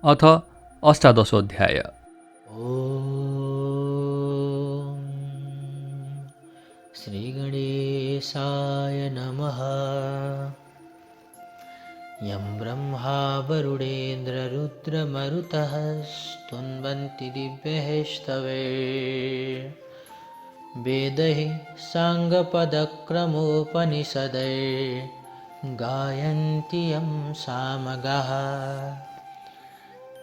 अथ अष्टादशोऽध्याय। ॐ श्रीगणेशाय नमः। यं ब्रह्मा वरुणेन्द्ररुद्रमरुतः स्तुन्वन्ति दिव्यैस्तवैः वेदैः साङ्गपदक्रमोपनिषदैः गायन्ति यं सामगाः।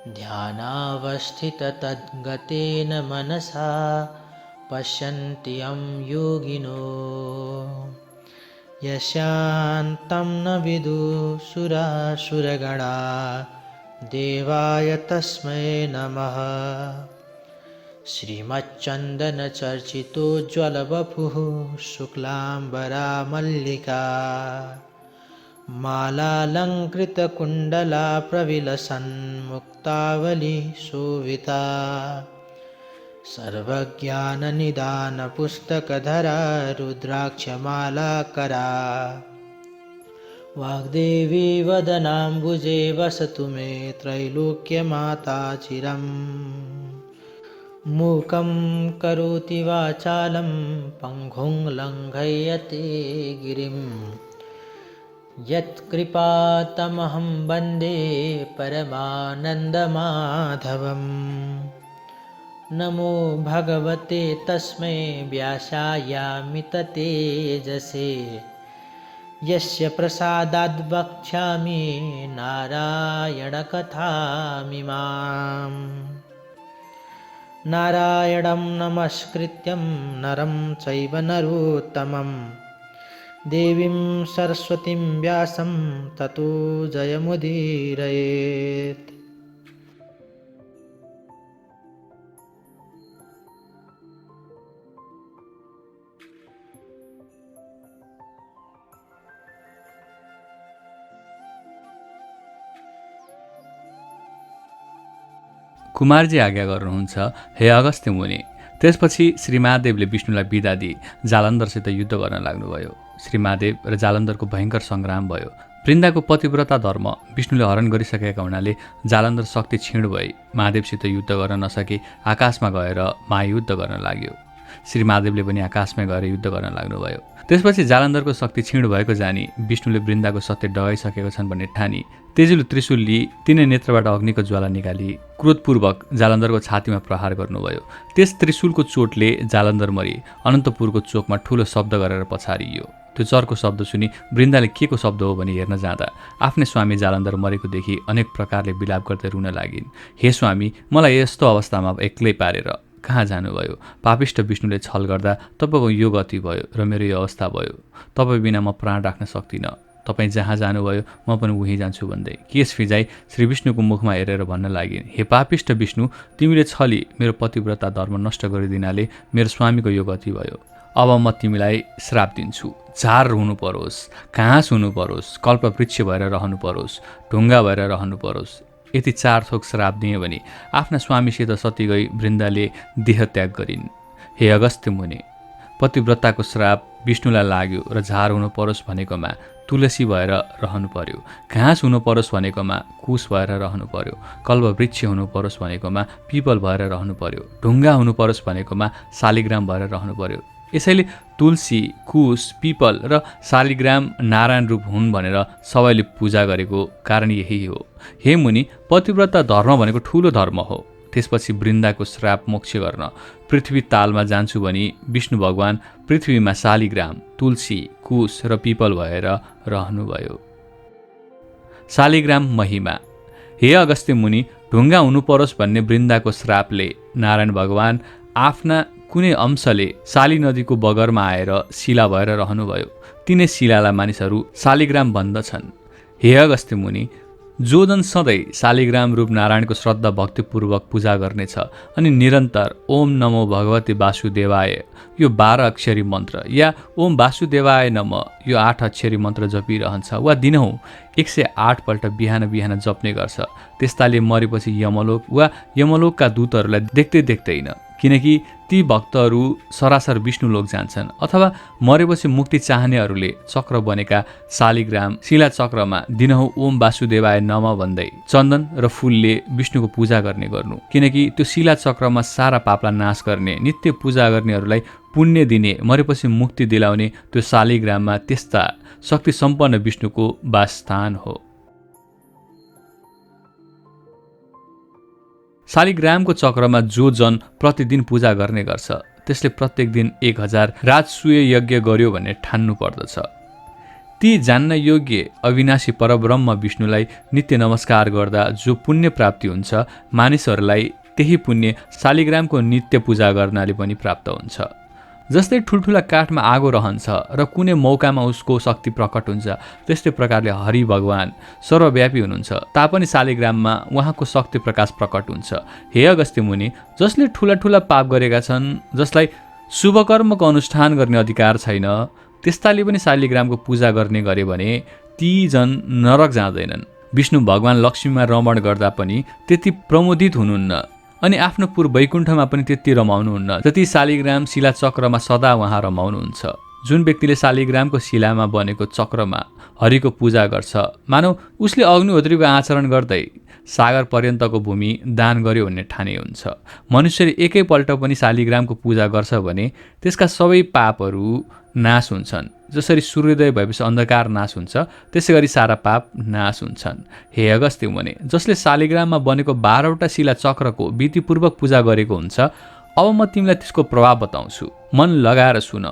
ध्यानावस्थिततद्गतेन मनसा पश्यन्ति यं योगिनो यस्यान्तं न विदुषुरासुरगणा देवाय तस्मै नमः। श्रीमच्चन्दनचर्चितोज्ज्वलवपुः शुक्लाम्बरा मल्लिका मालालङ्कृतकुण्डला प्रविलसन्मुक्तावली शोभिता सर्वज्ञाननिदानपुस्तकधरा रुद्राक्षमालाकरा वाग्देवी वदनाम्बुजे वसतु मे त्रैलोक्यमाता चिरम्। मूकं करोति वाचालं पङ्गुं लङ्घयते गिरिं यत्कृपातमहं वन्दे परमानन्दमाधवम्। नमो भगवते तस्मै व्यासायामिततेजसे यस्य प्रसादाद् वक्ष्यामि नारायणकथामिमाम्। नारायणं नमस्कृत्यं नरं चैव नरोत्तमं देवीं सरस्वतीं व्यासं ततो जयमुदीरयेत्। कुमारजी आज्ञा गर्नुहुन्छ, हे अगस्त्य मुनि। त्यसपछि श्री महादेवले विष्णुलाई बिदा दिई जालन्धरसित युद्ध गर्न लाग्नुभयो। श्री महादेव र जालन्धरको भयङ्कर सङ्ग्राम भयो। वृन्दाको पतिव्रता धर्म विष्णुले हरण गरिसकेका हुनाले जालन्धर शक्ति क्षीण भई महादेवसित युद्ध गर्न नसकी आकाशमा गएर महायुद्ध गर्न लाग्यो। श्री महादेवले पनि आकाशमा गएर युद्ध गर्न लाग्नुभयो। त्यसपछि जालन्धरको शक्ति क्षीण भएको जानी विष्णुले वृन्दाको सत्य डगाइसकेको छन् भन्ने ठानी तेजिलो त्रिशूल लिई तिनै नेत्रबाट अग्निको ज्वाला निकाली क्रोधपूर्वक जालन्धरको छातीमा प्रहार गर्नुभयो। त्यस त्रिशूलको चोटले जालन्धर मरी अनन्तपुरको चोकमा ठूलो शब्द गरेर पछारियो। त्यो चर्को शब्द सुनि वृन्दाले के को शब्द हो भनी हेर्न जाँदा आफ्नै स्वामी जालन्धर मरेको देखि अनेक प्रकारले विलाप गर्दै रुन लागिन्। हे स्वामी, मलाई यस्तो अवस्थामा एक्लै पारेर कहाँ जानुभयो? पापिष्ट विष्णुले छल गर्दा तपाईँको यो गति भयो र मेरो यो अवस्था भयो। तपाईँ बिना म प्राण राख्न सक्दिनँ। तपाईँ जहाँ जानुभयो म पनि उहीँ जान्छु भन्दै केश फिजाई श्री विष्णुको मुखमा हेरेर भन्न लागिन्, हे पापिष्ट विष्णु, तिमीले छली मेरो पतिव्रता धर्म नष्ट गरिदिनाले मेरो स्वामीको यो गति भयो। अब म तिमीलाई श्राप दिन्छु। झार हुनु परोस्, घाँस हुनु परोस्, कल्पवृक्ष भएर रहनु परोस्, ढुङ्गा भएर रहनु परोस्। यति 4 थोक श्राप दिए भने आफ्ना स्वामीसित सती गई वृन्दाले देह त्याग गरिन्। हे अगस्त्य मुनि, पतिव्रताको श्राप विष्णुलाई लाग्यो र झार हुनु परोस् भनेकोमा तुलसी भएर रहनु पर्यो, घाँस हुनु परोस् भनेकोमा कुश भएर रहनु पर्यो, कल्पवृक्ष हुनु परोस् भनेकोमा पिपल भएर रहनु पर्यो, ढुङ्गा हुनु परोस् भनेकोमा शालिग्राम भएर रहनु पर्यो। यसैले तुलसी, कुश, पिपल र शालिग्राम नारायण रूप हुन् भनेर सबैले पूजा गरेको कारण यही हो। हे मुनि, पतिव्रता धर्म भनेको ठूलो धर्म हो। त्यसपछि वृन्दाको श्राप मोक्ष गर्न पृथ्वी तालमा जान्छु भनी विष्णु भगवान पृथ्वीमा शालिग्राम, तुलसी, कुश र पिपल भएर रहनुभयो। शालिग्राम महिमा। हे अगस्त्य मुनि, ढुङ्गा हुनु परोस् भन्ने वृन्दाको श्रापले नारायण भगवान आफ्ना कुनै अंशले शाली नदीको बगरमा आएर शिला भएर रहनुभयो। तिनै शिलालाई मानिसहरू शालिग्राम भन्दछन्। हे अगस्त्य मुनि, जो जन सधैँ शालिग्राम रूप नारायणको श्रद्धा भक्तिपूर्वक पूजा गर्नेछ अनि निरन्तर ओम नमो भगवते वासुदेवाय यो 12 अक्षरी मन्त्र या ओम वासुदेवाय नम यो 8 अक्षरी मन्त्र जपिरहन्छ वा दिनहुँ 108 पल्ट बिहान बिहान जप्ने गर्छ, त्यस्ताले मरेपछि यमलोक वा यमलोकका दूतहरूलाई देख्दै देख्दैन किनकि ती भक्तहरू सरासर विष्णुलोक जान्छन् अथवा मरेपछि मुक्ति चाहनेहरूले चक्र बनेका शालिग्राम शिला चक्रमा दिनहुँ ओम वासुदेवाय नमः भन्दै चन्दन र फूलले विष्णुको पूजा गर्ने गर्नु। किनकि त्यो शिला चक्रमा सारा पापलाई नाश गर्ने, नित्य पूजा गर्नेहरूलाई पुण्य दिने, मरेपछि मुक्ति दिलाउने त्यो शालिग्राममा त्यस्ता शक्ति सम्पन्न विष्णुको वासस्थान हो। शालिग्रामको चक्रमा जो जन प्रतिदिन पूजा गर्ने गर्छ त्यसले प्रत्येक दिन 1000 राजसूय यज्ञ गर्यो भन्ने ठान्नु पर्दछ। ती जान्न योग्य अविनाशी परब्रह्म विष्णुलाई नित्य नमस्कार गर्दा जो पुण्य प्राप्ति हुन्छ, मानिसहरूलाई त्यही पुण्य शालिग्रामको नित्य पूजा गर्नाले पनि प्राप्त हुन्छ। जस्तै ठुल्ठुला काठमा आगो रहन्छ र कुनै मौकामा उसको शक्ति प्रकट हुन्छ, त्यस्तै प्रकारले हरि भगवान सर्वव्यापी हुनुहुन्छ तापनि शालिग्राममा उहाँको शक्ति प्रकाश प्रकट हुन्छ। हे अगस्त्य मुनि, जसले ठुला ठुला पाप गरेका छन्, जसलाई शुभ कर्मको अनुष्ठान गर्ने अधिकार छैन, त्यस्ताले पनि शालिग्रामको पूजा गर्ने गरे भने ती जन नरक जाँदैनन्। विष्णु भगवान लक्ष्मीमा रमण गर्दा पनि त्यति प्रमोदित हुनुहुन्न अनि आफ्नो पूर्व वैकुण्ठमा पनि त्यति रमाउनुहुन्न जति शालिग्राम शिला चक्रमा सदा उहाँ रमाउनुहुन्छ। जुन व्यक्तिले शालिग्रामको शिलामा बनेको चक्रमा हरिको पूजा गर्छ, मानौ उसले अग्निहोत्रीको आचरण गर्दै सागर पर्यन्तको भूमि दान गर्यो भन्ने ठाने हुन्छ। मनुष्यले एकैपल्ट पनि शालिग्रामको पूजा गर्छ भने त्यसका सबै पापहरू नाश हुन्छन्। जसरी सूर्योदय भएपछि अन्धकार नाश हुन्छ, त्यसै गरी सारा पाप नाश हुन्छन्। हे अगस्त्य मुनि, जसले शालिग्राममा बनेको 12वटा शिला चक्रको विधिपूर्वक पूजा गरेको हुन्छ, अब म तिमीलाई त्यसको प्रभाव बताउँछु। मन लगाएर सुन।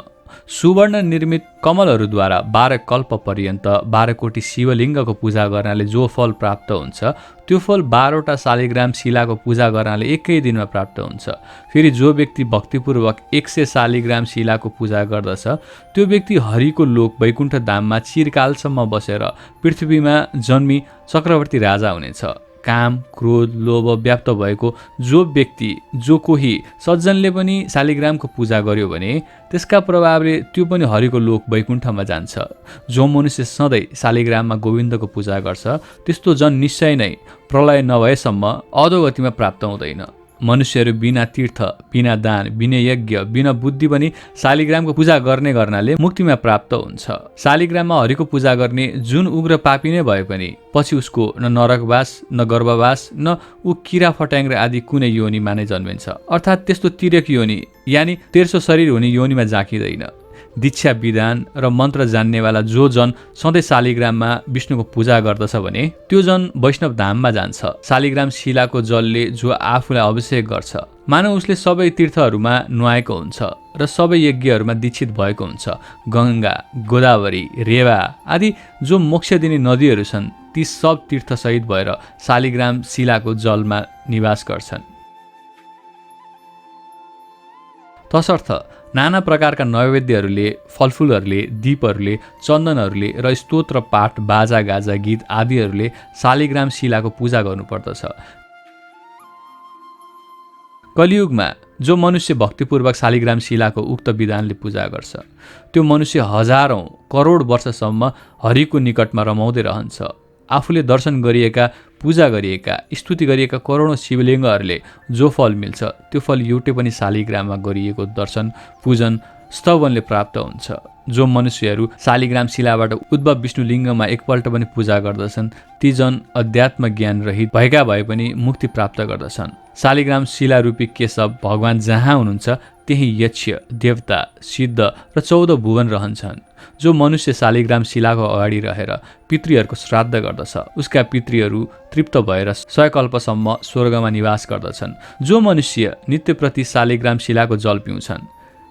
सुवर्ण निर्मित कमलहरूद्वारा 12 कल्प पर्यन्त 12 कोटी शिवलिङ्गको पूजा गर्नाले जो फल प्राप्त हुन्छ, त्यो फल 12वटा शालिग्राम शिलाको पूजा गर्नाले एकै दिनमा प्राप्त हुन्छ। फेरि जो व्यक्ति भक्तिपूर्वक 100 शालिग्राम शिलाको पूजा गर्दछ, त्यो व्यक्ति हरिको लोक वैकुण्ठ धाममा चिरकालसम्म बसेर पृथ्वीमा जन्मी चक्रवर्ती राजा हुनेछ। काम, क्रोध, लोभ व्याप्त भएको जो व्यक्ति, जो कोही सज्जनले पनि शालिग्रामको पूजा गर्यो भने त्यसका प्रभावले त्यो पनि हरिको लोक वैकुण्ठमा जान्छ। जो मनुष्य सधैँ शालिग्राममा गोविन्दको पूजा गर्छ, त्यस्तो जन निश्चय नै प्रलय नभएसम्म अधोगतिमा प्राप्त हुँदैन। मनुष्यहरू बिना तीर्थ, बिना दान, बिना यज्ञ, बिना बुद्धि पनि शालिग्रामको पूजा गर्नाले मुक्तिमा प्राप्त हुन्छ। शालिग्राममा हरिको पूजा गर्ने जुन उग्र पापी नै भए पनि पछि उसको न नरकवास, न गर्भवास, न ऊ किरा फट्याङ्ग्रा आदि कुनै योनिमा नै जन्मिन्छ। अर्थात् त्यस्तो तिर्यक योनि यानि तेर्सो शरीर हुने योनिमा जाकिँदैन। दीक्षा विधान र मन्त्र जान्नेवाला जो जन सधैँ शालिग्राममा विष्णुको पूजा गर्दछ भने त्यो जन वैष्णव धाममा जान्छ। शालिग्राम शिलाको जलले जो आफूलाई अभिषेक गर्छ, मानव उसले सबै तीर्थहरूमा नुहाएको हुन्छ र सबै यज्ञहरूमा दीक्षित भएको हुन्छ। गङ्गा, गोदावरी, रेवा आदि जो मोक्ष दिने नदीहरू छन्, ती सब तीर्थसहित भएर शालिग्राम शिलाको जलमा निवास गर्छन्। तसर्थ नाना प्रकारका नैवेद्यहरूले, फलफुलहरूले, दीपहरूले, चन्दनहरूले र स्तोत्र पाठ, बाजा गाजा, गीत आदिहरूले शालिग्राम शिलाको पूजा गर्नुपर्दछ। कलियुगमा जो मनुष्य भक्तिपूर्वक शालिग्राम शिलाको उक्त विधानले पूजा गर्छ, त्यो मनुष्य हजारौं करोड वर्षसम्म हरिको निकटमा रमाउँदै रहन्छ। आफूले दर्शन गरिएका, पूजा गरिएका, स्तुति गरिएका करोडौं शिवलिङ्गहरूले जो फल मिल्छ, त्यो फल एउटै पनि शालिग्राममा गरिएको दर्शन, पूजन, स्तवनले प्राप्त हुन्छ। जो मनुष्यहरू शालिग्राम शिलाबाट उद्भव विष्णुलिङ्गमा एकपल्ट पनि पूजा गर्दछन्, ती जन अध्यात्म ज्ञान रहित भएका भए पनि मुक्ति प्राप्त गर्दछन्। शालिग्राम शिला रूपी केशव भगवान जहाँ हुनुहुन्छ त्यही यक्ष, देवता, सिद्ध र 14 भुवन रहन्छन्। जो मनुष्य शालिग्राम शिलाको अगाडि रहेर पितृहरूको श्राद्ध गर्दछ, उसका पितृहरू तृप्त भएर 100 कल्पसम्म स्वर्गमा निवास गर्दछन्। जो मनुष्य नित्यप्रति शालिग्राम शिलाको जल पिउँछन्,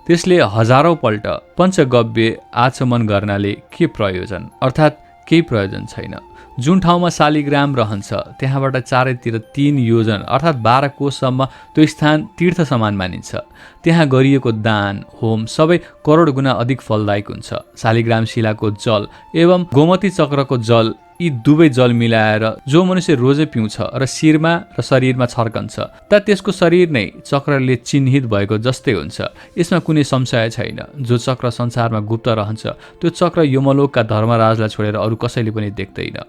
त्यसले हजारौं पल्ट पञ्चगव्य आचमन गर्नाले के प्रयोजन? अर्थात् केही प्रयोजन छैन। जुन ठाउँमा शालिग्राम रहन्छ त्यहाँबाट चारैतिर 3 योजन अर्थात् 12 कोससम्म त्यो स्थान तीर्थ समान मानिन्छ। त्यहाँ गरिएको दान, होम सबै करोड गुणा अधिक फलदायक हुन्छ। शालिग्राम शिलाको जल एवं गोमती चक्रको जल, यी दुवै जल मिलाएर जो मनुष्य रोजै पिउँछ र शिरमा र शरीरमा छर्कन्छ, त त्यसको शरीर नै चक्रले चिन्हित भएको जस्तै हुन्छ। यसमा कुनै संशय छैन। जो चक्र संसारमा गुप्त रहन्छ, त्यो चक्र यमलोकका धर्मराजलाई छोडेर अरू कसैले पनि देख्दैन।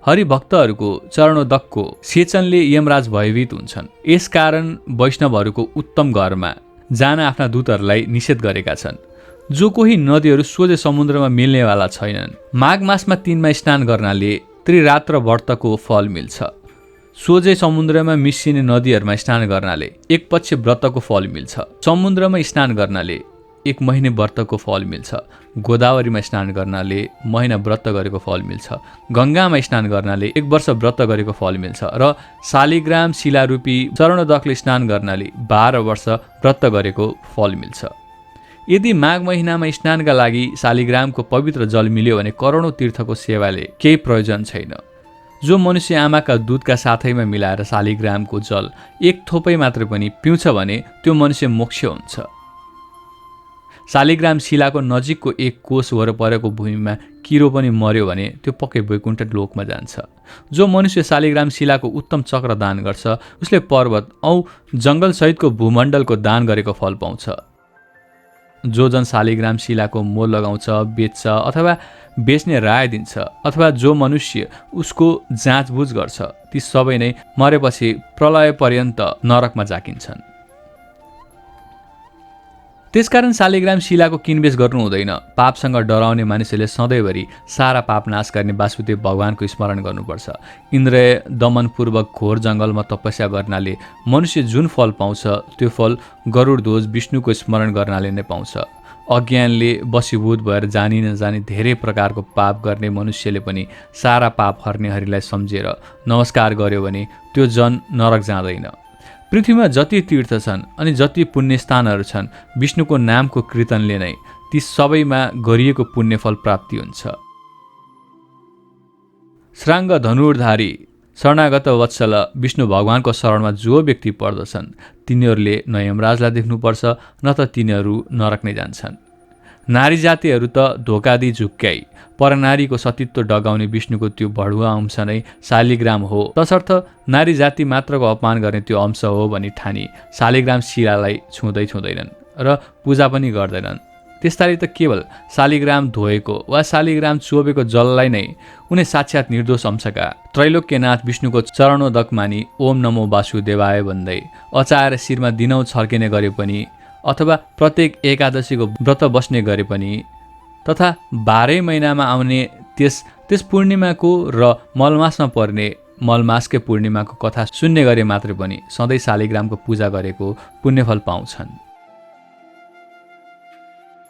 हरिभक्तहरूको चरणोदकको सेचनले यमराज भयभीत हुन्छन्। यसकारण वैष्णवहरूको उत्तम घरमा जान आफ्ना दूतहरूलाई निषेध गरेका छन्। जो कोही नदीहरू सोझै समुद्रमा मिल्नेवाला छैनन्। माघ मासमा 3मा स्नान गर्नाले त्रिरात्र व्रतको फल मिल्छ। सोझै समुद्रमा मिसिने नदीहरूमा स्नान गर्नाले एक पक्ष व्रतको फल मिल्छ। समुद्रमा स्नान गर्नाले 1 महिने व्रतको फल मिल्छ। गोदावरीमा स्नान गर्नाले महिना व्रत गरेको फल मिल्छ। गङ्गामा स्नान गर्नाले 1 वर्ष व्रत गरेको फल मिल्छ र शालिग्राम शिलारूपी चरणोदकले स्नान गर्नाले 12 वर्ष व्रत गरेको फल मिल्छ। यदि माघ महिनामा स्नानका लागि शालिग्रामको पवित्र जल मिल्यो भने करोडौँ तीर्थको सेवाले केही प्रयोजन छैन। जो मनुष्य आमाका दूधका साथैमा मिलाएर शालिग्रामको जल 1 थोपै मात्र पनि पिउँछ भने त्यो मनुष्य मोक्ष हुन्छ। शालिग्राम शिलाको नजिकको 1 कोष वरपरको भूमिमा किरो पनि मर्यो भने त्यो पक्कै वैकुण्ठ लोकमा जान्छ। जो मनुष्य शालिग्राम शिलाको उत्तम चक्र दान गर्छ उसले पर्वत औ जङ्गलसहितको भूमण्डलको दान गरेको फल पाउँछ। जो जन शालिग्राम शिलाको मोल लगाउँछ, बेच्छ अथवा बेच्ने राय दिन्छ अथवा जो मनुष्य उसको जाँचबुझ गर्छ ती सबै नै मरेपछि प्रलय पर्यन्त नरकमा जाकिन्छन्। त्यसकारण शालिग्राम शिलाको किनबेच गर्नु हुँदैन। पापसँग डराउने मानिसहरूले सधैँभरि सारा पाप नाश गर्ने वासुदेव भगवानको स्मरण गर्नुपर्छ। इन्द्रिय दमनपूर्वक घोर जङ्गलमा तपस्या गर्नाले मनुष्य जुन फल पाउँछ त्यो फल गरुडध्वज विष्णुको स्मरण गर्नाले नै पाउँछ। अज्ञानले वशीभूत भएर जानी नजानी धेरै प्रकारको पाप गर्ने मनुष्यले पनि सारा पाप हर्ने हरिलाई सम्झेर नमस्कार गर्यो भने त्यो जन नरक जाँदैन। पृथ्वीमा जति तीर्थ छन् अनि जति पुण्यस्थानहरू छन् विष्णुको नामको कीर्तनले नै ती सबैमा गरिएको पुण्यफल प्राप्ति हुन्छ। श्राङ्ग धनुर्धारी शरणागत वत्सल विष्णु भगवानको शरणमा जो व्यक्ति पर्दछन् तिनीहरूले न यमराजलाई देख्नुपर्छ न त तिनीहरू नरक नै जान्छन्। नारी जातिहरू त धोका दिई झुक्क्याई परनारीको सतीत्व डगाउने विष्णुको त्यो भडुवा अंश नै शालिग्राम हो। तसर्थ नारी जाति मात्रको अपमान गर्ने त्यो अंश हो भनी ठानी शालिग्राम शिलालाई छुँदैनन् र पूजा पनि गर्दैनन्। त्यस्ताले त केवल शालिग्राम धोएको वा शालिग्राम चोबेको जललाई नै उनी साक्षात् निर्दोष अंशका त्रैलोक्यनाथ विष्णुको चरणोदक मानी ओम नमो वासुदेवाय भन्दै अचाएर शिरमा दिनौँ छर्किने गरे पनि अथवा प्रत्येक एकादशीको व्रत बस्ने गरे पनि तथा 12 महिनामा आउने त्यस पूर्णिमाको र मलमासमा पर्ने मलमासकै पूर्णिमाको कथा सुन्ने गरे मात्रै पनि सधैँ शालिग्रामको पूजा गरेको पुण्यफल पाउँछन्।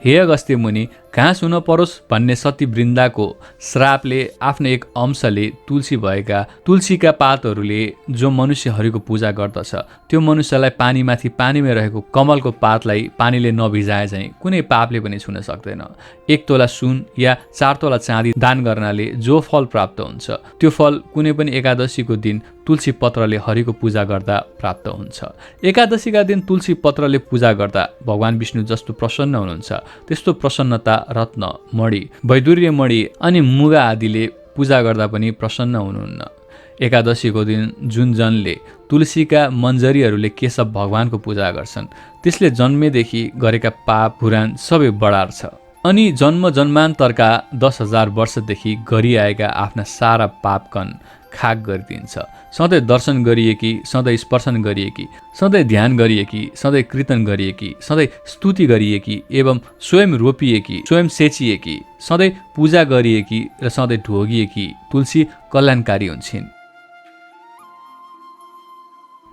हे अगस्त्य मुनि, घाँस हुन परोस् भन्ने सती वृन्दाको श्रापले आफ्नो एक अंशले तुलसी भएका तुलसीका पातहरूले जो मनुष्य हरिको पूजा गर्दछ त्यो मनुष्यलाई पानीमाथि पानीमै रहेको कमलको पातलाई पानीले नभिजाए चाहिँ कुनै पापले पनि छुन सक्दैन। 1 तोला सुन या 4 तोला चाँदी दान गर्नाले जो फल प्राप्त हुन्छ त्यो फल कुनै पनि एकादशीको दिन तुलसी पत्रले हरिको पूजा गर्दा प्राप्त हुन्छ। एकादशीका दिन तुलसी पत्रले पूजा गर्दा भगवान विष्णु जस्तो प्रसन्न हुनुहुन्छ त्यस्तो प्रसन्नता रत्न मणि वैदुर्य मणि अनि मुगा आदिले पूजा गर्दा पनि प्रसन्न हुनुहुन्न। एकादशीको दिन जुन जनले तुलसीका मन्जरीहरूले केशव भगवानको पूजा गर्छन् त्यसले जन्मेदेखि गरेका पाप पुराण सबै बढार्छ अनि जन्म जन्मान्तरका 10,000 वर्षदेखि गरिआएका आफ्ना सारा पापकन खाक गरिदिन्छ। सधैँ दर्शन गरिएकी, सधैँ स्पर्शन गरिएकी, सधैँ ध्यान गरिएकी, सधैँ कीर्तन गरिएकी, सधैँ स्तुति गरिएकी एवं स्वयं रोपिएकी, स्वयं सेचिएकी, सधैँ पूजा गरिएकी र सधैँ ढोगिएकी तुलसी कल्याणकारी हुन्छन्।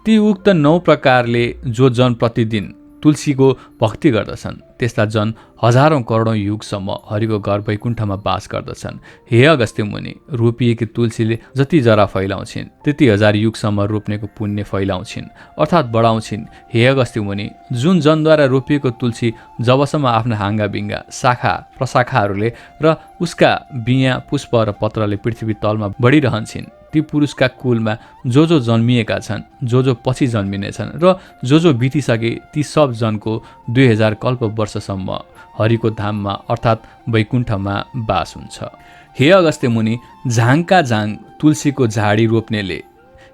ती उक्त 9 प्रकारले जो जन प्रतिदिन तुलसीको भक्ति गर्दछन् त्यस्ता जन हजारौं करोडौं युगसम्म हरिको घर वैकुण्ठमा बास गर्दछन्। हे अगस्त्य मुनि, रोपिएकी तुलसीले जति जरा फैलाउँछिन् त्यति 1000 युगसम्म रोप्नेको पुण्य फैलाउँछिन् अर्थात् बढाउँछिन्। हे अगस्त्य मुनि, जुन जनद्वारा रोपिएको तुलसी जबसम्म आफ्ना हाँगा बिङ्गा शाखा प्रशाखाहरूले र उसका बियाँ पुष्प र पत्रले पृथ्वी तलमा बढिरहन्छन् ती पुरुषका कुलमा जो जन्मिएका छन्, जो पछि जन्मिनेछन् र जो बितिसके ती सब जनको 2000 कल्प वर्षसम्म हरिको धाममा अर्थात् वैकुण्ठमा बास हुन्छ। हे अगस्त्य मुनि, झाङका झाङ तुलसीको झाडी रोप्नेले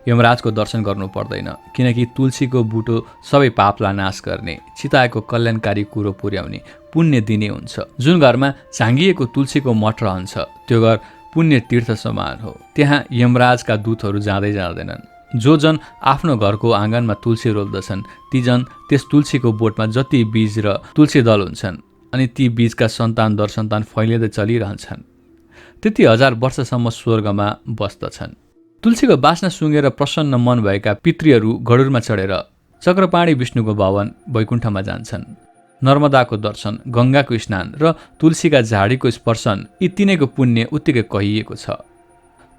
यमराजको दर्शन गर्नु पर्दैन किनकि तुलसीको बुटो सबै पापलाई नाश गर्ने, चिताएको कल्याणकारी कुरो पुर्याउने, पुण्य दिने हुन्छ। जुन घरमा झाँगिएको तुलसीको मठ रहन्छ त्यो घर पुण्य तीर्थ समान हो। त्यहाँ यमराजका दूतहरू जाँदै जाँदैनन्। जो जन आफ्नो घरको आँगनमा तुलसी रोप्दछन् ती जन त्यस तुलसीको बोटमा जति बीज र तुलसी दल हुन्छन् अनि ती बीजका सन्तान दर सन्तान फैलिँदै चलिरहन्छन्। त्यति 1000 वर्षसम्म स्वर्गमा बस्दछन्। तुलसीको बास्ना सुँगेर प्रसन्न मन भएका पितृहरू गरुडमा चढेर चक्रपाणी विष्णुको भवन वैकुण्ठमा जान्छन्। नर्मदाको दर्शन, गङ्गाको स्नान र तुलसीका झाडीको स्पर्शन यी तिनैको पुण्य उत्तिकै कहिएको छ।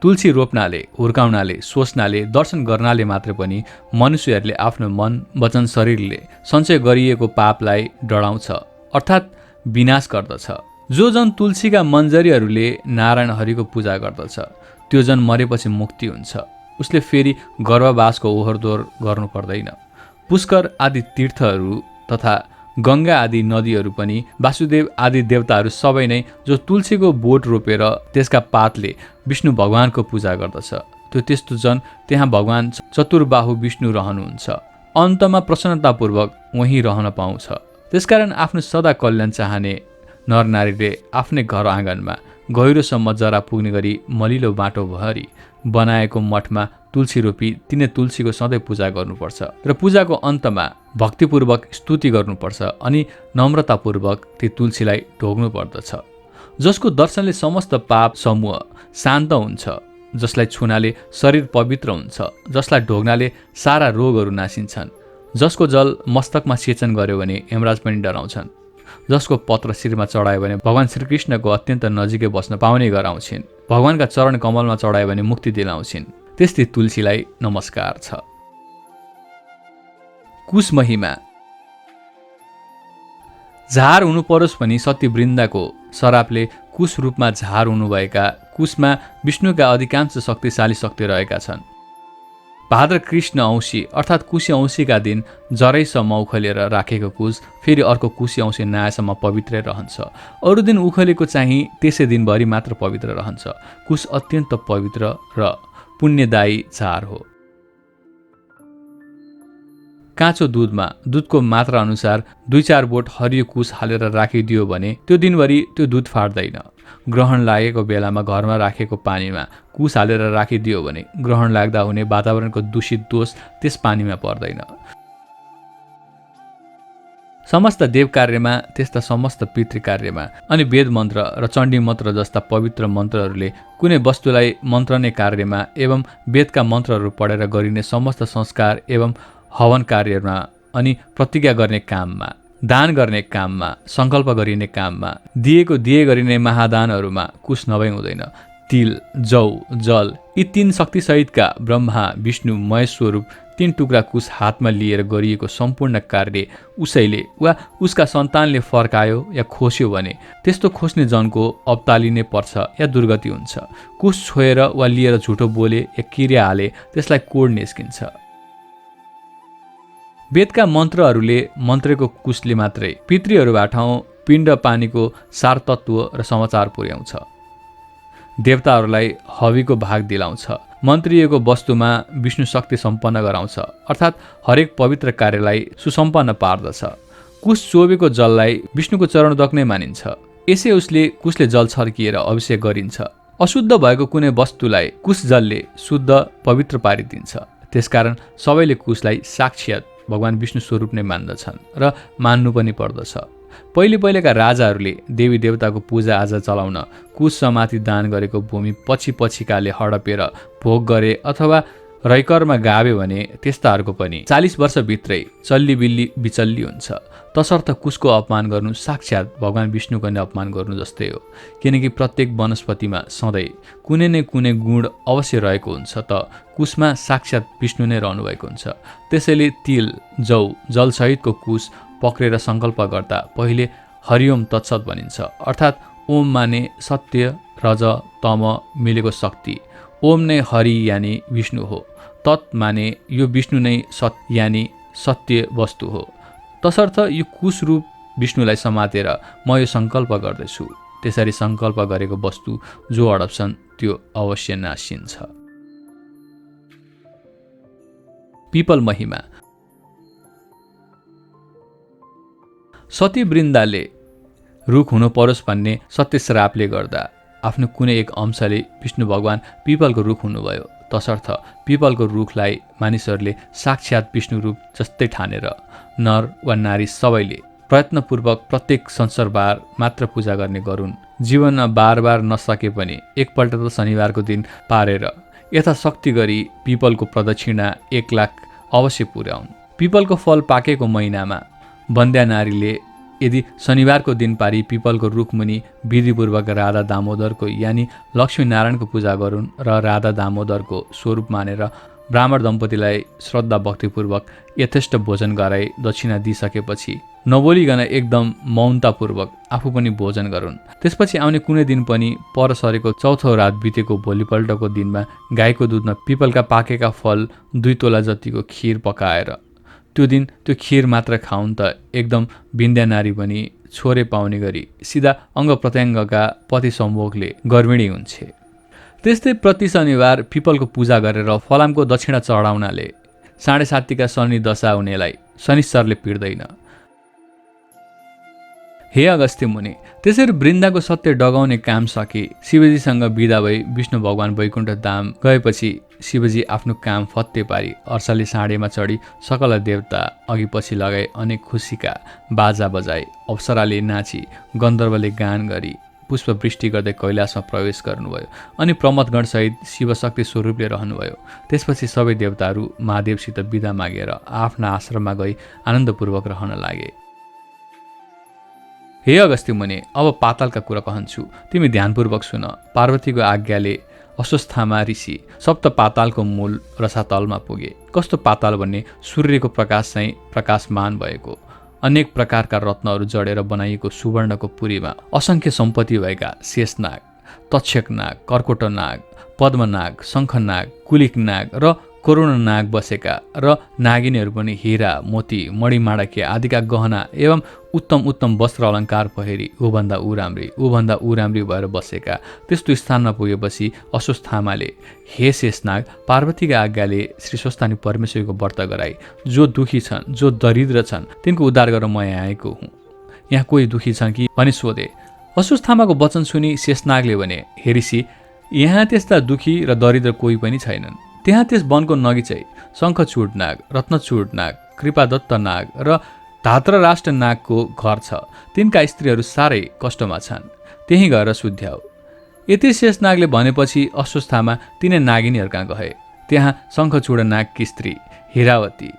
तुलसी रोप्नाले, हुर्काउनाले, सोच्नाले, दर्शन गर्नाले मात्र पनि मनुष्यहरूले आफ्नो मन, वचन, शरीरले सञ्चय गरिएको पापलाई डढाउँछ अर्थात् विनाश गर्दछ। जो जन तुलसीका मन्जरीहरूले नारायण हरिको पूजा गर्दछ त्यो जन मरेपछि मुक्ति हुन्छ। उसले फेरि गर्भवासको ओहोरदोहोर गर्नु पर्दैन। पुष्कर आदि तीर्थहरू तथा गङ्गा आदि नदीहरू पनि वासुदेव आदि देवताहरू सबै नै जो तुलसीको बोट रोपेर त्यसका पातले विष्णु भगवानको पूजा गर्दछ त्यो त्यस्तो जन त्यहाँ भगवान चतुर्बाहु विष्णु रहनुहुन्छ। अन्तमा प्रसन्नतापूर्वक वहीँ रहन पाउँछ। त्यसकारण आफ्नो सदा कल्याण चाहने नरनारीले आफ्नै घर आँगनमा गहिरोसम्म जरा पुग्ने गरी मलिलो बाटो भरि बनाएको मठमा तुलसी रोपी तिनै तुलसीको सधैँ पूजा गर्नुपर्छ र पूजाको अन्तमा भक्तिपूर्वक स्तुति गर्नुपर्छ अनि नम्रतापूर्वक ती तुलसीलाई ढोग्नु पर्दछ। जसको दर्शनले समस्त पाप समूह शान्त हुन्छ, जसलाई छुनाले शरीर पवित्र हुन्छ, जसलाई ढोग्नाले सारा रोगहरू नासिन्छन्, जसको जल मस्तकमा सेचन गर्यो भने यमराज पनि डराउँछन्, जसको पत्र शिरमा चढायो भने भगवान श्रीकृष्णको अत्यन्त नजिकै बस्न पाउने गराउँछिन्, भगवानका चरण कमलमा चढायो भने मुक्ति दिलाउँछिन्, त्यस्तै तुलसीलाई नमस्कार छ। कुश महिमा। झार हुनु परोस् भनी सती वृन्दाको शरापले कुश रूपमा झार हुनुभएका कुशमा विष्णुका अधिकांश शक्तिशाली शक्ति रहेका छन्। भाद्र कृष्ण औँसी अर्थात् कुशी औँसीका दिन जरैसम्म उखलेर राखेको कुश फेरि अर्को कुशी औँसी नआएसम्म पवित्रै रहन्छ। अरू दिन उखलेको चाहिँ त्यसै दिनभरि मात्र पवित्र रहन्छ। कुश अत्यन्त पवित्र र पुण्यदायी झार हो। काँचो दुधमा दुधको मात्रा अनुसार 2-4 बोट हरियो कुश हालेर राखिदियो भने त्यो दिनभरि त्यो दुध फाट्दैन। ग्रहण लागेको बेलामा घरमा राखेको पानीमा कुश हालेर राखिदियो भने ग्रहण लाग्दा हुने वातावरणको दूषित दोष त्यस पानीमा पर्दैन। समस्त देव कार्यमा त्यस्ता समस्त पितृ कार्यमा अनि वेद मन्त्र र चण्डी मन्त्र जस्ता पवित्र मन्त्रहरूले कुनै वस्तुलाई मन्त्रने कार्यमा एवं वेदका मन्त्रहरू पढेर गरिने समस्त संस्कार एवं हवन कार्यमा अनि प्रतिज्ञा गर्ने काममा, दान गर्ने काममा, सङ्कल्प गरिने काममा, दिए गरिने महादानहरूमा कुश नभई हुँदैन। तिल, जौ, जल यी 3 शक्तिसहितका ब्रह्मा विष्णु महेश स्वरूप 3 टुक्रा कुश हातमा लिएर गरिएको सम्पूर्ण कार्य उसैले वा उसका सन्तानले फर्कायो या खोस्यो भने त्यस्तो खोस्ने जनको अब्तालिनै पर्छ या दुर्गति हुन्छ। कुश छोएर वा लिएर झुटो बोले या क्रिया हाले त्यसलाई कोड निस्किन्छ। वेदका मन्त्रहरूले मन्त्रेको कुशले मात्रै पितृहरूबाट पिण्ड पानीको सार तत्त्व र समाचार पुर्याउँछ। देवताहरूलाई हविको भाग दिलाउँछ। मन्त्रिएको वस्तुमा विष्णु शक्ति सम्पन्न गराउँछ अर्थात् हरेक पवित्र कार्यलाई सुसम्पन्न पार्दछ। कुश चोबेको जललाई विष्णुको चरणोदक नै मानिन्छ। यसै उसले कुशले जल छर्किएर अभिषेक गरिन्छ। अशुद्ध भएको कुनै वस्तुलाई कुश जलले शुद्ध पवित्र पारिदिन्छ। त्यसकारण सबैले कुशलाई साक्षात् भगवान विष्णु स्वरूप नै मान्दछन् र मान्नु पनि पर्दछ। पहिलेका राजाहरूले देवी देवताको पूजा आजा चलाउन कुश समाति दान गरेको भूमि पछिकाले हडपेर भोग गरे अथवा रैकरमा गाभ्यो भने त्यस्ताहरूको पनि 40 वर्षभित्रै चल्लीबिल्ली बिचल्ली हुन्छ। तसर्थ कुशको अपमान गर्नु साक्षात् भगवान विष्णुको नै अपमान गर्नु जस्तै हो। किनकि प्रत्येक वनस्पतिमा सधैँ कुनै न कुनै गुण अवश्य रहेको हुन्छ त कुशमा साक्षात् विष्णु नै रहनुभएको हुन्छ। त्यसैले तिल, जौ, जलसहितको कुश पक्रेर सङ्कल्प गर्दा पहिले हरिओम तत्सत भनिन्छ अर्थात् ओम माने सत्य, रज, तम मिलेको शक्ति। ओम नै हरि यानि विष्णु हो। तत् माने यो विष्णु नै सत यानि सत्य वस्तु हो। तसर्थ यो कुश रूप विष्णुलाई समातेर म यो सङ्कल्प गर्दैछु। त्यसरी सङ्कल्प गरेको वस्तु जो अडप्छन् त्यो अवश्य नासिन्छ। पिपल महिमा। सती वृन्दाले रुख हुनु परोस् भन्ने सत्य श्रापले गर्दा आफ्नो कुनै एक अंशले विष्णु भगवान पिपलको रुख हुनुभयो। तसर्थ पिपलको रुखलाई मानिसहरूले साक्षात् विष्णु रूप जस्तै ठानेर नर वा नारी सबैले प्रयत्नपूर्वक प्रत्येक संसारबार मात्र पूजा गर्ने गरून्। जीवनमा बार नसके पनि एकपल्ट त शनिबारको दिन पारेर यथाशक्ति गरी पिपलको प्रदक्षिणा 1 लाख अवश्य पुर्याउन्। पिपलको फल पाकेको महिनामा बन्द्या नारीले यदि शनिबारको दिन पारी पिपलको रुखमुनि विधिपूर्वक राधा दामोदरको यानि लक्ष्मीनारायणको पूजा गरून् र राधा दामोदरको स्वरूप मानेर ब्राह्मण दम्पतिलाई श्रद्धा भक्तिपूर्वक यथेष्ट भोजन गराई दक्षिणा दिइसकेपछि नबोलिकन एकदम मौनतापूर्वक आफू पनि भोजन गरून्। त्यसपछि आउने कुनै दिन पनि पर सरेको चौथो रात बितेको भोलिपल्टको दिनमा गाईको दुधमा पिपलका पाकेका फल 2 तोला जतिको खिर पकाएर त्यो दिन त्यो खिर मात्र खाउन् त एकदम विन्द्या नारी पनि छोरे पाउने गरी सिधा अङ्ग प्रत्यङ्गका पति सम्भोगले गर्भिणी हुन्छे। त्यस्तै प्रति शनिबार पिपलको पूजा गरेर फलामको दक्षिणा चढाउनाले 7.5 शनि दशा हुनेलाई शनिश्चरले पिर्दैन। हे अगस्त्य मुनि, त्यसरी वृन्दाको सत्य डगाउने काम सके शिवजीसँग विदा भई विष्णु भगवान वैकुण्ठ धाम गएपछि शिवजी आफ्नो काम फत्ते पारी अर्साले साँडेमा चढी सकल देवता अघि पछि लगाई अनेक खुसीका बाजा बजाए, अप्सराले नाची, गन्धर्वले गान गरी पुष्पवृष्टि गर्दै कैलाशमा प्रवेश गर्नुभयो अनि प्रमथगणसहित शिवशक्ति स्वरूपले रहनुभयो। त्यसपछि सबै देवताहरू महादेवसित विदा मागेर आफ्ना आश्रममा गई आनन्दपूर्वक रहन लागे। हे अगस्त्य मुनि, अब पातालका कुरा कहन्छु, तिमी ध्यानपूर्वक सुन। पार्वतीको आज्ञाले अश्वस्थामा ऋषि सप्त पातालको मूल रसातलमा पुगे। कस्तो पाताल भन्ने सूर्यको प्रकाश चाहिँ प्रकाशमान भएको अनेक प्रकारका रत्नहरू जडेर बनाइएको सुवर्णको पुरीमा असङ्ख्य सम्पत्ति भएका शेषनाग, तक्षकनाग, कर्कोटनाग, पद्मनाग, शङ्खनाग, कुलिकनाग र करुणनाग बसेका र नागिनीहरू पनि हीरा, मोती, मणिमाणक्य आदिका गहना एवं उत्तम उत्तम वस्त्र अलङ्कार पहिरी ऊभन्दा ऊ राम्री भएर बसेका त्यस्तो स्थानमा पुगेपछि अश्वस्थामाले हे शेषनाग, पार्वतीका आज्ञाले श्री स्वस्थानी परमेश्वरीको व्रत गराई जो दुखी छन्, जो दरिद्र छन्, तिनको उद्धार गर्न म यहाँ आएको हुँ। यहाँ कोही दुखी छन् कि भनी सोधे। अश्वस्थामाको वचन सुनि शेषनागले भने, हे ऋषि, यहाँ त्यस्ता दुखी र दरिद्र कोही पनि छैनन्। त्यहाँ त्यस वनको नगिचै शङ्खचूड नाग, रत्नचूड नाग, कृपादत्त नाग र धात्रराष्ट्र नागको घर छ। तिनका स्त्रीहरू साह्रै कष्टमा छन्, त्यहीँ गएर सुध्याऊ। यति शेषनागले भनेपछि अश्वस्थामा तिनै नागिनीहरू कहाँ गए। त्यहाँ शङ्खचूड नागकी स्त्री हिरावती,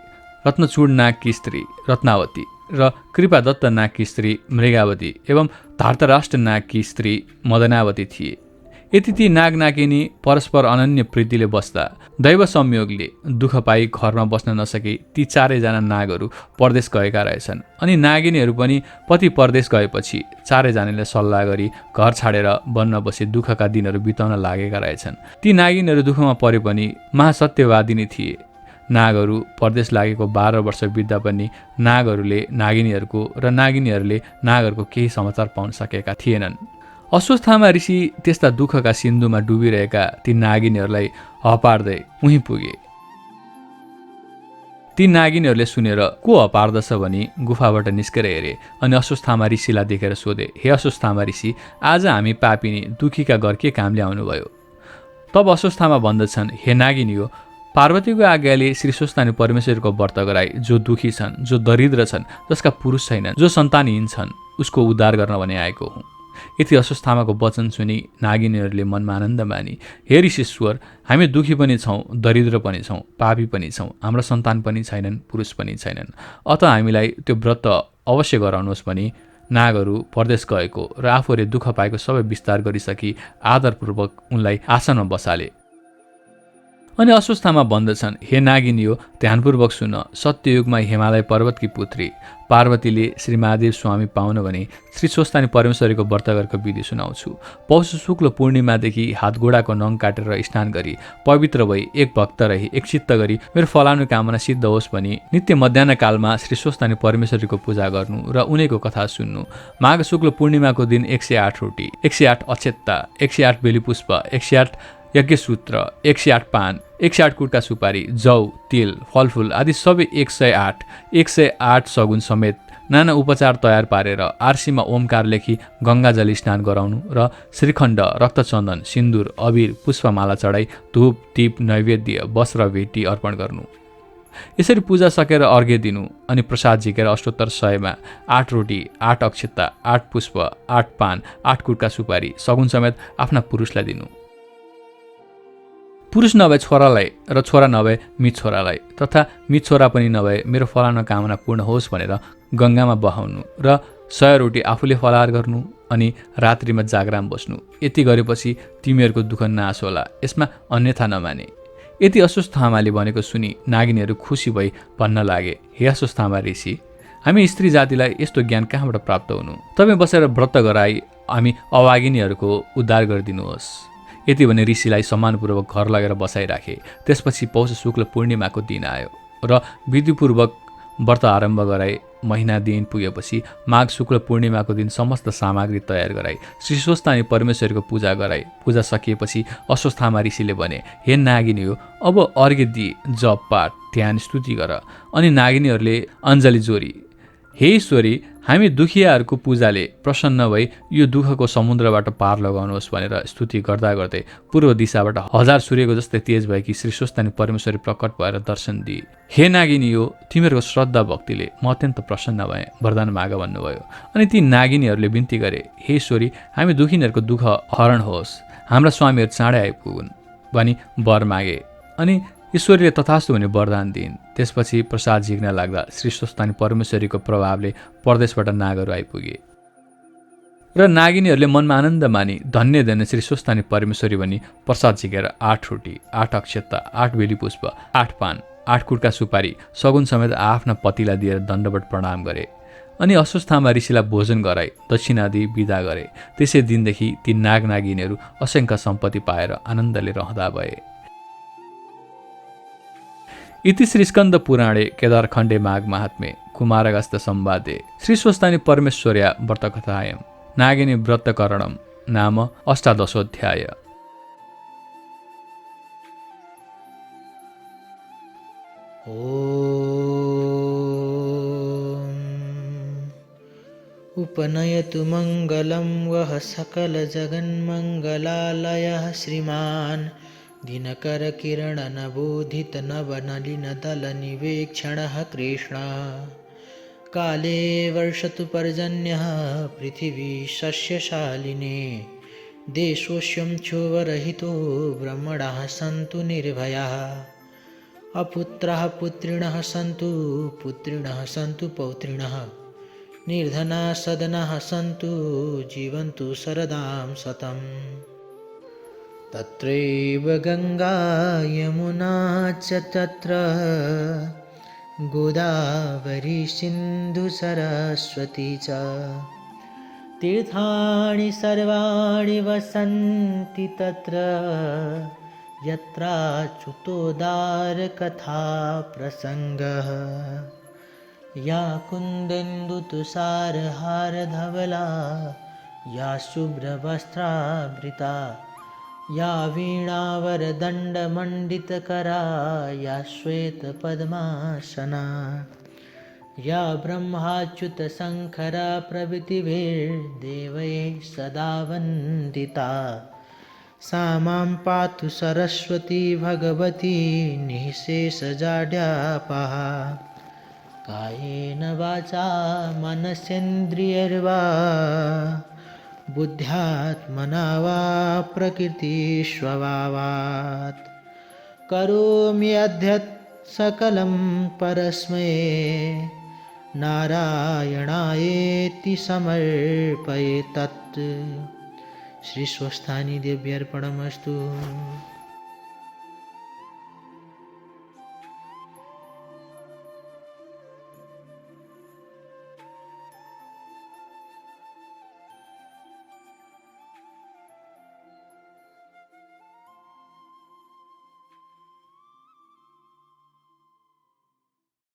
रत्नचूड नागकी स्त्री रत्नावती र कृपादत्त नागकी स्त्री मृगावती एवं धार्तराष्ट्र नागकी स्त्री मदनावती थिए। यति ती नाग नागिनी परस्पर अनन्य प्रीतिले बस्दा दैव संयोगले दुःख पाई घरमा बस्न नसके ती 4जना नागहरू परदेश गएका रहेछन्। अनि नागिनीहरू पनि पति परदेश गएपछि 4जनाले सल्लाह गरी घर छाडेर वनमा बसी दुःखका दिनहरू बिताउन लागेका रहेछन्। ती नागिनीहरू दुःखमा परे पनि महासत्यवादिनी थिए। नागहरू परदेश लागेको 12 वर्ष बित्दा पनि नागहरूले नागिनीहरूको र नागिनीहरूले नागहरूको केही समाचार पाउन सकेका थिएनन्। अश्वस्थामा ऋषि त्यस्ता दुःखका सिन्धुमा डुबिरहेका ती नागिनीहरूलाई हपार्दै उहीँ पुगे। ती नागिनीहरूले सुनेर को हपार्दछ भनी गुफाबाट निस्केर हेरे अनि अश्वस्थामा ऋषिलाई देखेर सोधे, हे अश्वस्थामा ऋषि, आज हामी पापिनी दुखीका घर के कामले आउनुभयो? तब अश्वस्थामा भन्दछन्, हे नागिनी हो, पार्वतीको आज्ञाले श्री स्वस्थानी परमेश्वरको व्रत गराई जो दुखी छन्, जो दरिद्र छन्, जसका पुरुष छैनन्, जो सन्तानहीन छन्, उसको उद्धार गर्न भने आएको हुँ। यति अश्वस्थामाको वचन सुनि नागिनीहरूले मनमा आनन्द मानी, हे ऋषीश्वर, हामी दुखी पनि छौँ, दरिद्र पनि छौँ, पापी पनि छौँ, हाम्रो सन्तान पनि छैनन्, पुरुष पनि छैनन्, अत हामीलाई त्यो व्रत अवश्य गराउनुहोस् भनी नागहरू परदेश गएको र आफूले दुःख पाएको सबै विस्तार गरिसकी आदरपूर्वक उनलाई आसनमा बसाले। अनि अश्वस्थामा भन्दछन्, हे नागिनी हो, ध्यानपूर्वक सुन। सत्ययुगमा हिमालय पर्वतकी पुत्री पार्वतीले श्री महादेव स्वामी पाउन भने श्री स्वस्थानी परमेश्वरीको व्रत गरेको विधि सुनाउँछु। पौष शुक्ल पूर्णिमादेखि हात गोडाको नङ काटेर स्नान गरी पवित्र भई एक भक्त रही एक चित्त गरी मेरो फलाउने कामना सिद्ध होस् भनी नित्य मध्याह्न कालमा श्री स्वस्थानी परमेश्वरीको पूजा गर्नु र उनैको कथा सुन्नु। माघ शुक्ल पूर्णिमाको दिन 108 रोटी, 108 अक्षता, 108 बेलीपुष्प, 108 यज्ञसूत्र, 108 पान, 108 कुटका सुपारी, जौ, तिल, फलफुल आदि सबै 108 सगुन समेत नाना उपचार तयार पारेर आरसीमा ओमकार लेखी गङ्गाजल स्नान गराउनु र श्रीखण्ड, रक्तचन्दन, सिन्दुर, अबिर, पुष्पमाला चढाई धूप, दीप, नैवेद्य, वस्त्र भेटी अर्पण गर्नु। यसरी पूजा सकेर अर्घ्य दिनु अनि प्रसाद झिकेर अष्टोत्तर 100मा 8 रोटी, 8 अक्षता, 8 पुष्प, 8 पान, 8 कुटका सुपारी सगुन समेत आफ्ना पुरुषलाई दिनु। पुरुष नभए छोरालाई र छोरा नभए मित छोरालाई तथा मित छोरा पनि नभए मेरो फलाना कामना पूर्ण होस् भनेर गङ्गामा बहाउनु र 100 रोटी आफूले फलाहार गर्नु अनि रात्रिमा जागराम बस्नु। यति गरेपछि तिमीहरूको दुःख नाश होला, यसमा अन्यथा नमाने। यति अस्वस्थामाले भनेको सुनि नागिनीहरू खुसी भई भन्न लागे, हे अस्वस्थामा ऋषि, हामी स्त्री जातिलाई यस्तो ज्ञान कहाँबाट प्राप्त हुनु? तपाईँ बसेर व्रत गराई हामी अभागिनीहरूको उद्धार गरिदिनुहोस्। यति भने ऋषिलाई सम्मानपूर्वक घर लगेर बसाइराखे। त्यसपछि पौष शुक्ल पूर्णिमाको दिन आयो र विधिपूर्वक व्रत आरम्भ गराई। महिना दिन पुगेपछि माघ शुक्ल पूर्णिमाको दिन समस्त सामग्री तयार गराई श्री स्वस्थानी परमेश्वरको पूजा गराई। पूजा सकिएपछि अस्वस्थामा ऋषिले भने, हे नागिनी हो, अब अर्घ्य दिए जप पाठ ध्यान स्तुति गर। अनि नागिनीहरूले अञ्जली जोरी, हे ईश्वरी, हामी दुखियाहरूको पूजाले प्रसन्न भई यो दुःखको समुद्रबाट पार लगाउनुहोस् भनेर स्तुति गर्दा गर्दै पूर्व दिशाबाट 1000 सूर्यको जस्तै तेज भएकी श्री स्वस्थानी परमेश्वरी प्रकट भएर दर्शन दिए। हे नागिनी हो, तिमीहरूको श्रद्धा भक्तिले म अत्यन्त प्रसन्न भएँ, वरदान माग भन्नुभयो। अनि ती नागिनीहरूले बिन्ती गरे, हे ईश्वरी, हामी दुखिनीहरूको दुःख हरण होस्, हाम्रा स्वामीहरू चाँडै आइपुगुन् भनी वर मागे। अनि ईश्वरीले तथास्तु भने वरदान दिइन्। त्यसपछि प्रसाद झिक्न लाग्दा श्री स्वस्थानी परमेश्वरीको प्रभावले परदेशबाट नागहरू आइपुगे र नागिनीहरूले मनमा आनन्द मानी धन्य धन्य श्री स्वस्थानी परमेश्वरी भनी प्रसाद झिकेर 8 रोटी, 8 अक्षता, 8 बेली पुष्प, 8 पान, 8 कुटका सुपारी सगुन समेत आफ्ना पतिलाई दिएर दण्डवत प्रणाम गरे। अनि अस्वस्थामा ऋषिलाई भोजन गराई दक्षिणा दिई विदा गरे। त्यसै दिनदेखि ती नागिनीहरू असंख्य सम्पत्ति पाएर आनन्दले रहँदा भए। इति श्री स्कन्द पुराणे केदारखण्डे माघ महात्म्ये कुमारगस्त्य संवादे श्री स्वस्थानी परमेश्वर्या व्रतकथायां नागिनी व्रतकरणं नाम 18 उपनयतु मङ्गलं वः सकलजगन्मङ्गलालयः श्रीमान् दिनकरकिरणनबोधितनवनलिनदलनिवेक्षणः कृष्णः काले वर्षतु पर्जन्यः पृथिवी सस्यशालिनी देशोऽस्यं क्षोभरहितो ब्रह्मणः सन्तु निर्भयाः अपुत्राः पुत्रिणः सन्तु पुत्रिणः सन्तु पौत्रिणः निर्धनाः सदनाः सन्तु जीवन्तु शरदां शतम् तत्रैव गङ्गा यमुना च तत्र गोदावरी सिन्धु सरस्वती च तीर्थानि सर्वाणि वसन्ति तत्र यत्राच्युतोदारकथा प्रसङ्गः या कुन्देन्दुतुषारहारधवला या शुभ्रवस्त्रावृता या वीणावरदण्डमण्डितकरा या श्वेतपद्मासना या ब्रह्माच्युतशङ्करा प्रभृतिभिर्देवैः सदा वन्दिता सा मां पातु सरस्वती भगवती निःशेषजाड्यापः कायेन वाचा मनसेन्द्रियैर्वा बुद्ध्यात्मना वा प्रकृतिस्वभावात् करोमि यद्यत् सकलं परस्मै नारायणायेति समर्पये तत्। श्री स्वस्थानी देव्यर्पणमस्तु।